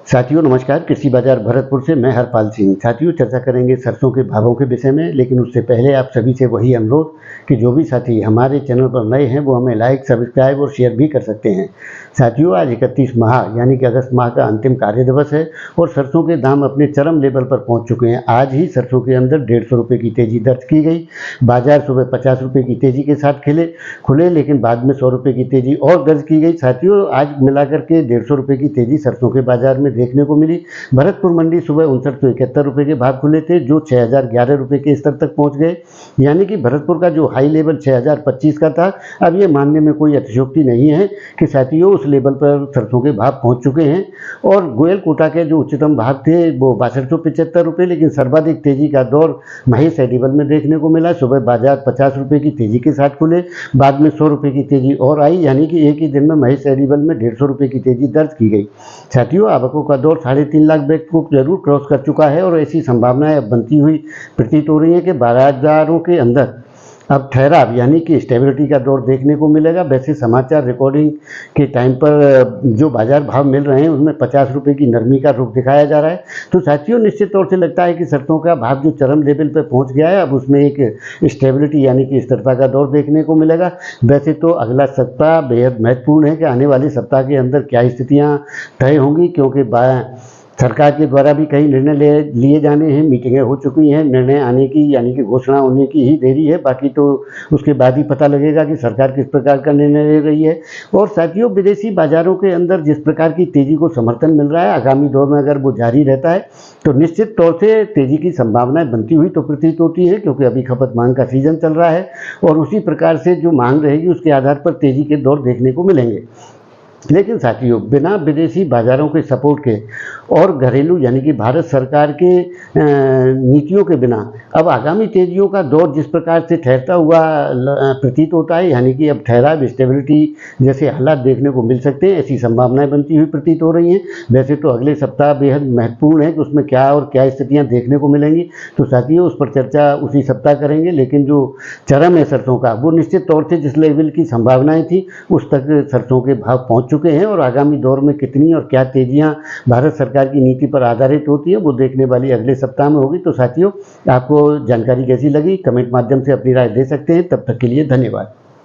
साथियों नमस्कार। कृषि बाजार भरतपुर से मैं हरपाल सिंह। साथियों चर्चा करेंगे सरसों के भावों के विषय में, लेकिन उससे पहले आप सभी से वही अनुरोध कि जो भी साथी हमारे चैनल पर नए हैं वो हमें लाइक, सब्सक्राइब और शेयर भी कर सकते हैं। साथियों आज 31 माह यानी कि अगस्त माह का अंतिम कार्य दिवस है और सरसों के दाम अपने चरम लेवल पर पहुंच चुके हैं। आज ही सरसों के अंदर 150 रुपये की तेजी दर्ज की गई। बाजार सुबह 50 रुपये की तेजी के साथ खुले, लेकिन बाद में 100 रुपये की तेजी और दर्ज की गई। साथियों आज मिलाकर के 150 रुपये की तेजी सरसों के बाजार में देखने को मिली। भरतपुर मंडी सुबह 5971 रुपये के भाव खुले थे, जो 6011 रुपये के स्तर तक पहुंच गए। यानी कि भरतपुर का जो हाई लेवल 6025 का था, अब ये मानने में कोई अतिशयोक्ति नहीं है कि साथियों उस लेवल पर सरसों के भाव पहुंच चुके हैं। और गोयल कोटा के जो उच्चतम भाव थे वो 6275 रुपये, लेकिन सर्वाधिक तेजी का दौर महेश एडिबल में देखने को मिला। सुबह बाजार 50 रुपये की तेजी के साथ खुले, बाद में 100 रुपये की तेजी और आई, यानी कि एक ही दिन में महेश एडिबल में 150 रुपये की तेजी दर्ज की गई। साथियों आवकों का दौर 3.5 लाख बैग को जरूर क्रॉस कर चुका है और ऐसी संभावनाएं अब बनती हुई प्रतीत हो रही है कि बाजारों के अंदर अब ठहराव यानी कि स्टेबिलिटी का दौर देखने को मिलेगा। वैसे समाचार रिकॉर्डिंग के टाइम पर जो बाजार भाव मिल रहे हैं उसमें 50 रुपये की नरमी का रुख दिखाया जा रहा है। तो साथियों निश्चित तौर से लगता है कि सरसों का भाव जो चरम लेवल पर पहुंच गया है, अब उसमें एक स्टेबिलिटी यानी कि स्थिरता का दौर देखने को मिलेगा। वैसे तो अगला सप्ताह बेहद महत्वपूर्ण है कि आने वाले सप्ताह के अंदर क्या स्थितियाँ तय होंगी, क्योंकि सरकार के द्वारा भी कई निर्णय लिए जाने हैं, मीटिंगें हो चुकी हैं, निर्णय आने की यानी कि घोषणा होने की ही देरी है। बाकी तो उसके बाद ही पता लगेगा कि सरकार किस प्रकार का निर्णय ले रही है। और साथियों विदेशी बाजारों के अंदर जिस प्रकार की तेजी को समर्थन मिल रहा है, आगामी दौर में अगर वो जारी रहता है तो निश्चित तौर से तेजी की संभावनाएं बनती हुई तो प्रतीत होती है, क्योंकि अभी खपत मांग का सीजन चल रहा है और उसी प्रकार से जो मांग रहेगी उसके आधार पर तेजी के दौर देखने को मिलेंगे। लेकिन साथियों बिना विदेशी बाजारों के सपोर्ट के और घरेलू यानी कि भारत सरकार के नीतियों के बिना अब आगामी तेजियों का दौर जिस प्रकार से ठहरता हुआ प्रतीत होता है, यानी कि अब ठहराव स्टेबिलिटी जैसे हालात देखने को मिल सकते हैं, ऐसी संभावनाएं बनती हुई प्रतीत हो रही हैं। वैसे तो अगले सप्ताह बेहद महत्वपूर्ण है कि उसमें क्या और क्या स्थितियाँ देखने को मिलेंगी, तो साथियों उस पर चर्चा उसी सप्ताह करेंगे। लेकिन जो चरम है सरसों का, वो निश्चित तौर से जिस लेवल की संभावनाएं थी उस तक सरसों के भाव पहुँच चुके हैं और आगामी दौर में कितनी और क्या तेजियां भारत सरकार की नीति पर आधारित होती है वो देखने वाली अगले सप्ताह में होगी। तो साथियों आपको जानकारी कैसी लगी कमेंट माध्यम से अपनी राय दे सकते हैं। तब तक के लिए धन्यवाद।